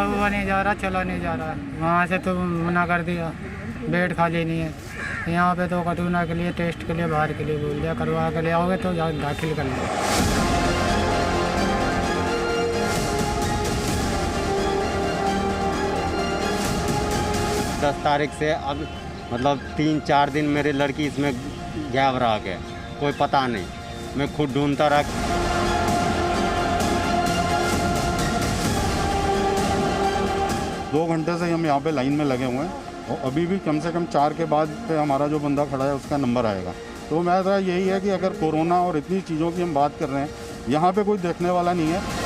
हुआ नहीं जा रहा, चला नहीं जा रहा। वहाँ से तो मना कर दिया, बेड खाली नहीं है। यहाँ पे तो कटुना के लिए, टेस्ट के लिए, बाहर के लिए बोल दिया, करवा के ले आओगे तो दाखिल कर लो। 10 तारीख से अब मतलब 3-4 दिन मेरी लड़की इसमें गैब रह गए, कोई पता नहीं। मैं खुद ढूंढता रहा। 2 घंटे से हम यहाँ पे लाइन में लगे हुए हैं और अभी भी कम से कम 4 के बाद पे हमारा जो बंदा खड़ा है उसका नंबर आएगा। तो मेरा यही है कि अगर कोरोना और इतनी चीज़ों की हम बात कर रहे हैं, यहाँ पे कोई देखने वाला नहीं है।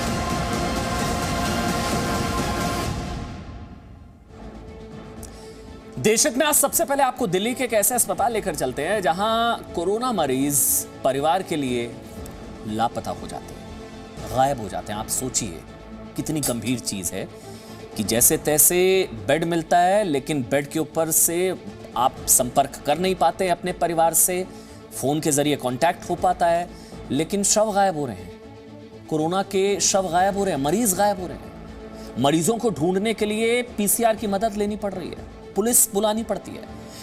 देशहित में आज सबसे पहले आपको दिल्ली के एक ऐसे अस्पताल लेकर चलते हैं जहां कोरोना मरीज परिवार के लिए लापता हो जाते हैं, गायब हो जाते हैं। आप सोचिए कितनी गंभीर चीज है कि जैसे तैसे बेड मिलता है, लेकिन बेड के ऊपर से आप संपर्क कर नहीं पाते अपने परिवार से, फोन के जरिए कांटेक्ट हो पाता है, लेकिन शव गायब हो रहे हैं। कोरोना के शव गायब हो रहे हैं, मरीज गायब हो रहे हैं। मरीजों को ढूंढने के लिए पीसीआर की मदद लेनी पड़ रही है, पुलिस बुलानी पड़ती है।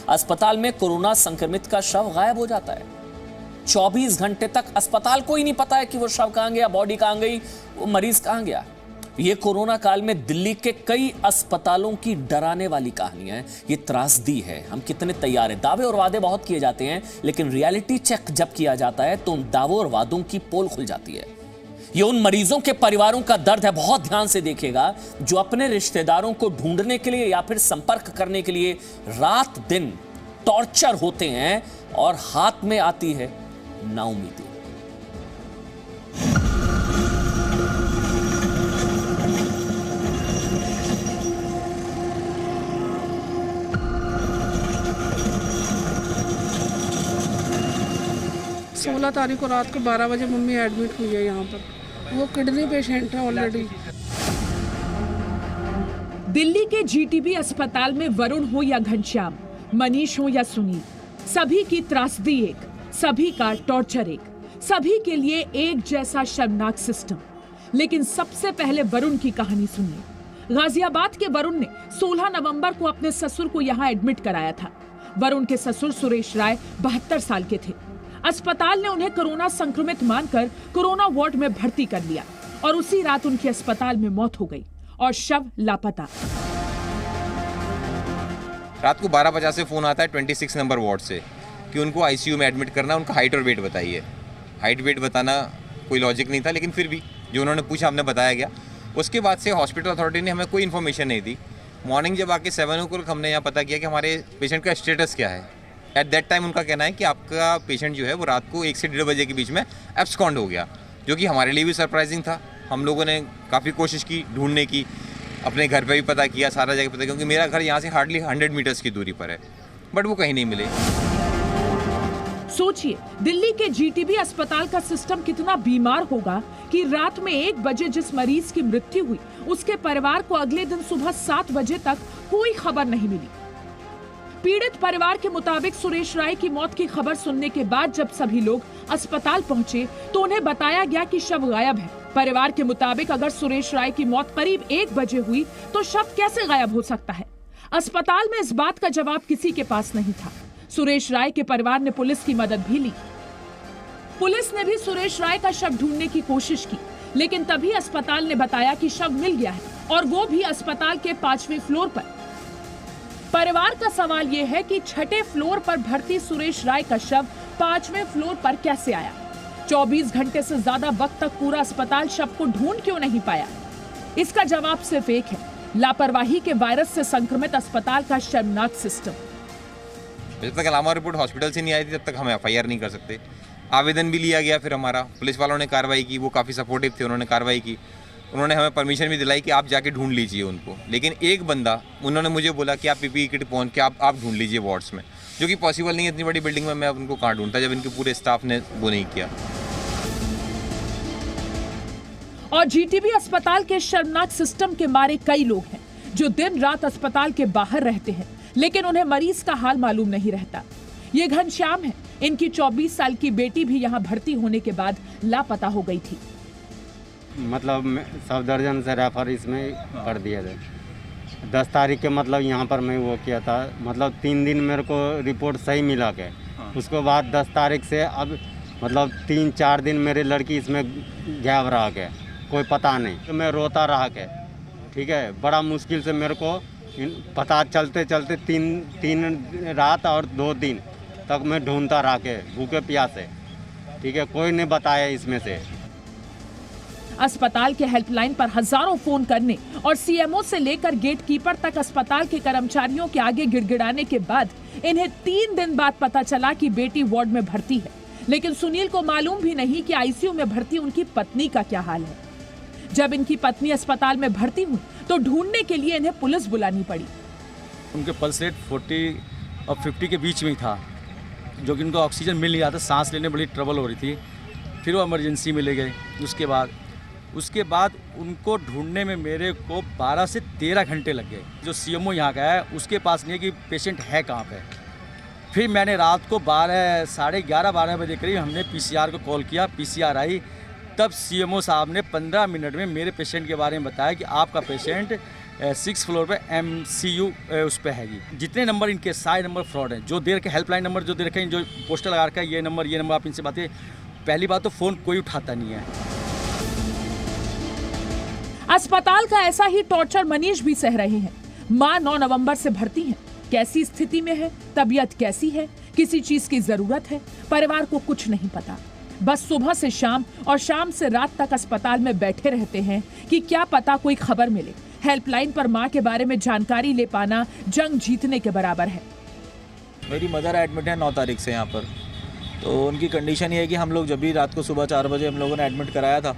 अस्पताल में कोरोना संक्रमित का शव गायब हो जाता है। 24 घंटे तक अस्पताल को ही नहीं पता है कि वो शव कहां गया, बॉडी कहां गई, वो मरीज कहां गया। ये कोरोना काल में दिल्ली के कई अस्पतालों की डराने वाली कहानियां हैं। ये त्रासदी है। हम कितने तैयार हैं, दावे और वादे बहुत किए जाते हैं, लेकिन रियलिटी चेक जब किया जाता है तो उन दावों और वादों की पोल खुल जाती है। ये उन मरीजों के परिवारों का दर्द है, बहुत ध्यान से देखिएगा, जो अपने रिश्तेदारों को ढूंढने के लिए या फिर संपर्क करने के लिए रात दिन टॉर्चर होते हैं और हाथ में आती है नाउमीदी। सोलह तारीख को रात को 12 बजे मम्मी एडमिट हुई है यहाँ पर। वो किडनी पेशेंट है ऑलरेडी। दिल्ली के जीटीबी अस्पताल में वरुण हो या घनश्याम, मनीष हो या सुनील, सभी की त्रासदी एक, सभी का टॉर्चर एक, सभी के लिए एक जैसा शर्मनाक सिस्टम। लेकिन सबसे पहले वरुण की कहानी सुनिए। गाजियाबाद के वरुण ने 16 नवंबर को अपने ससुर को यहाँ एडमिट कराया था। वरुण के ससुर सुरेश राय 72 साल के थे। अस्पताल ने उन्हें कोरोना संक्रमित मानकर कोरोना वार्ड में भर्ती कर लिया और उसी रात उनकी अस्पताल में मौत हो गई और शव लापता। रात को 12:50 से फोन आता है 26 नंबर वार्ड से कि उनको आईसीयू में एडमिट करना, उनका हाइट और वेट बताइए। हाइट वेट बताना कोई लॉजिक नहीं था, लेकिन फिर भी जो उन्होंने पूछा हमने बताया गया। उसके बाद से हॉस्पिटल अथॉरिटी ने हमें कोई इन्फॉर्मेशन नहीं दी। मॉर्निंग जब आके 7 o'clock हमने यहाँ पता किया कि हमारे पेशेंट का स्टेटस क्या है। एट दैट टाइम उनका कहना है कि आपका पेशेंट जो है वो रात को 1 से 1:30 बजे के बीच में एब्सकॉन्ड हो गया, जो कि हमारे लिए भी सरप्राइजिंग था। हम लोगों ने काफ़ी कोशिश की ढूंढने की, अपने घर पे भी पता किया, सारा जगह पता, क्योंकि मेरा घर यहाँ से हार्डली 100 मीटर्स की दूरी पर है, बट वो कहीं नहीं मिले। सोचिए दिल्ली के जीटीबी अस्पताल का सिस्टम कितना बीमार होगा कि रात में 1 बजे जिस मरीज की मृत्यु हुई, उसके परिवार को अगले दिन सुबह 7 बजे तक कोई खबर नहीं मिली। पीड़ित परिवार के मुताबिक सुरेश राय की मौत की खबर सुनने के बाद जब सभी लोग अस्पताल पहुंचे तो उन्हें बताया गया कि शव गायब है। परिवार के मुताबिक अगर सुरेश राय की मौत करीब 1 बजे हुई तो शव कैसे गायब हो सकता है? अस्पताल में इस बात का जवाब किसी के पास नहीं था। सुरेश राय के परिवार ने पुलिस की मदद भी ली। पुलिस ने भी सुरेश राय का शव ढूंढने की कोशिश की, लेकिन तभी अस्पताल ने बताया कि शव मिल गया है और वो भी अस्पताल के 5वें फ्लोर पर। परिवार का सवाल यह है कि 6ठे फ्लोर पर भर्ती सुरेश राय का शव 5वें फ्लोर पर कैसे आया? 24 घंटे से ज्यादा वक्त तक पूरा अस्पताल शव को ढूंढ क्यों नहीं पाया? इसका जवाब सिर्फ एक है, लापरवाही के वायरस से संक्रमित अस्पताल का शर्मनाक सिस्टम। जब तक अलामा रिपोर्ट हॉस्पिटल से नहीं आई थी तब तक हम एफआईआर नहीं कर सकते। आवेदन भी लिया गया, फिर हमारा पुलिस वालों ने कार्रवाई की, वो काफ़ी सपोर्टिव थे, उन्होंने कार्रवाई की। उन्होंने हमें परमिशन भी दिलाई कि आप जाके ढूंढ लीजिए उनको। लेकिन एक बंदा, उन्होंने मुझे बोला कि आप पीपीई किट पहुंच के आप ढूंढ लीजिए वार्ड्स में, जो कि पॉसिबल नहीं है। इतनी बड़ी बिल्डिंग में मैं उनको कहाँ ढूंढता जब इनके पूरे स्टाफ ने वो नहीं किया। और जीटीबी अस्पताल के शर्मनाक सिस्टम के मारे कई लोग हैं जो दिन रात अस्पताल के बाहर रहते हैं, लेकिन उन्हें मरीज का हाल मालूम नहीं रहता। ये घनश्याम है, इनकी 24 साल की बेटी भी यहाँ भर्ती होने के बाद लापता हो गई थी। मतलब सफदरजंग से रेफर इसमें कर दिया था। 10 तारीख के मतलब यहाँ पर मैं वो किया था, मतलब 3 दिन मेरे को रिपोर्ट सही मिला के, उसके बाद 10 तारीख से अब मतलब 3-4 दिन मेरी लड़की इसमें गायब रहा के, कोई पता नहीं। तो मैं रोता रहा के, ठीक है, बड़ा मुश्किल से मेरे को पता चलते चलते 3 रात और 2 दिन तक मैं ढूंढता रहा के, भूखे प्यासे, ठीक है, कोई नहीं बताया इसमें से। अस्पताल के हेल्पलाइन पर हजारों फोन करने और सीएमओ से लेकर गेटकीपर तक अस्पताल के कर्मचारियों के आगे गिड़गिड़ाने के बाद इन्हें 3 दिन बाद पता चला कि बेटी वार्ड में भर्ती है। लेकिन सुनील को मालूम भी नहीं कि आईसीयू में भर्ती उनकी पत्नी का क्या हाल है। जब इनकी पत्नी अस्पताल में भर्ती हुई तो ढूंढने के लिए इन्हें पुलिस बुलानी पड़ी। उनके पल्स रेट 40 और 50 के बीच में ही था, जो कि उनको ऑक्सीजन मिल नहीं रहा था, सांस लेने में बड़ी ट्रबल हो रही थी। फिर वो इमरजेंसी में ले गए। उसके बाद उनको ढूंढने में मेरे को 12 से 13 घंटे लग गए। जो सीएमओ यहाँ का है उसके पास नहीं है कि पेशेंट है कहाँ पे। फिर मैंने रात को 11:30-12 बजे करीब हमने पीसीआर को कॉल किया। पीसीआर आई, तब सीएमओ साहब ने 15 मिनट में मेरे पेशेंट के बारे में बताया कि आपका पेशेंट 6th फ्लोर पे MCU उस पर है। जितने नंबर इनके सारे नंबर फ्रॉड हैं। जो दे रखे हेल्पलाइन नंबर जो दे रखे हैं, जो पोस्टर लगा रखा है, ये नंबर आप इनसे बातें। पहली बात तो फ़ोन कोई उठाता नहीं है। अस्पताल का ऐसा ही टॉर्चर मनीष भी सह रहे हैं। मां 9 नवंबर से भर्ती हैं। कैसी स्थिति में है, तबीयत कैसी है, किसी चीज की जरूरत है, परिवार को कुछ नहीं पता। बस सुबह से शाम और शाम से रात तक अस्पताल में बैठे रहते हैं कि क्या पता कोई खबर मिले। हेल्पलाइन पर मां के बारे में जानकारी ले पाना जंग जीतने के बराबर है। मेरी मदर एडमिट है 9 तारीख से यहाँ पर, तो उनकी कंडीशन ये है कि हम लोग जब भी रात को सुबह 4 बजे हम लोगों ने एडमिट कराया था।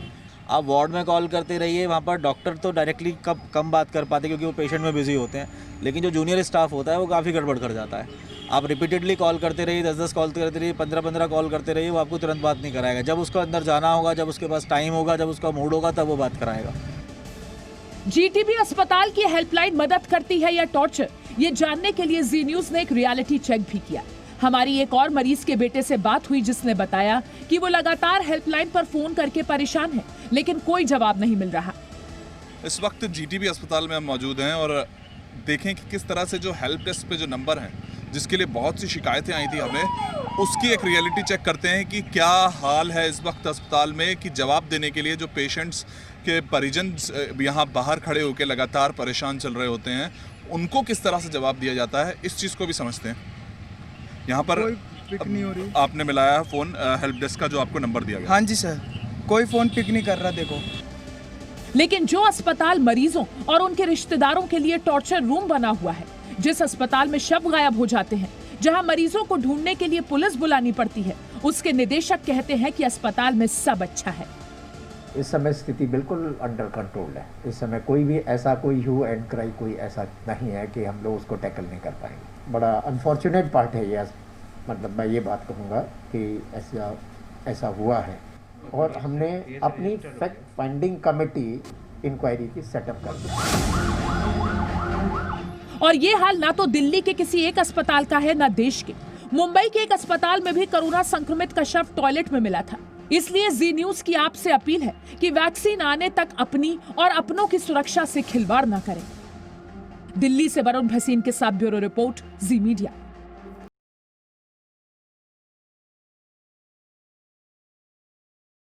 आप वार्ड में कॉल करते रहिए, वहाँ पर डॉक्टर तो डायरेक्टली कम बात कर पाते क्योंकि वो पेशेंट में बिजी होते हैं, लेकिन जो जूनियर स्टाफ होता है वो काफ़ी गड़बड़ कर जाता है। आप रिपीटेडली कॉल करते रहिए, 10-10 कॉल करते रहिए, 15-15 कॉल करते रहिए, वो आपको तुरंत बात नहीं कराएगा। जब उसको अंदर जाना होगा, जब उसके पास टाइम होगा, जब उसका मूड होगा, तब वो बात कराएगा। जीटीबी अस्पताल की हेल्पलाइन मदद करती है या टॉर्चर, ये जानने के लिए जी न्यूज ने एक रियलिटी चेक भी किया। हमारी एक और मरीज के बेटे से बात हुई जिसने बताया कि वो लगातार हेल्पलाइन पर फोन करके परेशान है, लेकिन कोई जवाब नहीं मिल रहा। इस वक्त जीटीबी अस्पताल में हम मौजूद हैं और देखें कि किस तरह से जो हेल्प डेस्क पे जो नंबर हैं, जिसके लिए बहुत सी शिकायतें आई थी हमें, उसकी एक रियलिटी चेक करते हैं कि क्या हाल है इस वक्त अस्पताल में, कि जवाब देने के लिए जो पेशेंट्स के परिजन यहाँ बाहर खड़े होकर लगातार परेशान चल रहे होते हैं, उनको किस तरह से जवाब दिया जाता है, इस चीज़ को भी समझते हैं। यहाँ पर पिक नहीं हो रही। आपने मिलाया फ़ोन हेल्प डेस्क का, जो आपको नंबर दिया गया। हाँ जी सर, कोई फ़ोन पिक नहीं कर रहा। देखो, लेकिन जो अस्पताल मरीजों और उनके रिश्तेदारों के लिए टॉर्चर रूम बना हुआ है, जिस अस्पताल में शव गायब हो जाते हैं, जहां मरीजों को ढूंढने के लिए पुलिस बुलानी पड़ती है, उसके निदेशक कहते हैं कि अस्पताल में सब अच्छा है। इस समय स्थिति बिल्कुल अंडर कंट्रोल है। इस समय कोई भी ऐसा कोई ह्यू एंड क्राई कोई ऐसा नहीं है कि हम लोग उसको टैकल नहीं कर पाएंगे। बड़ा अनफॉर्चुनेट पार्ट है ये, मतलब मैं ये बात कहूँगा कि ऐसा हुआ है और हमने अपनी फैक्ट फाइंडिंग कमेटी इंक्वायरी की सेटअप कर दी। और ये हाल ना तो दिल्ली के किसी एक अस्पताल का है, ना देश के। मुंबई के एक अस्पताल में भी कोरोना संक्रमित का शव टॉयलेट में मिला था। इसलिए जी न्यूज की आपसे अपील है कि वैक्सीन आने तक अपनी और अपनों की सुरक्षा से खिलवाड़ न करें। दिल्ली से वरुण भसीन के साथ ब्यूरो रिपोर्ट, जी मीडिया।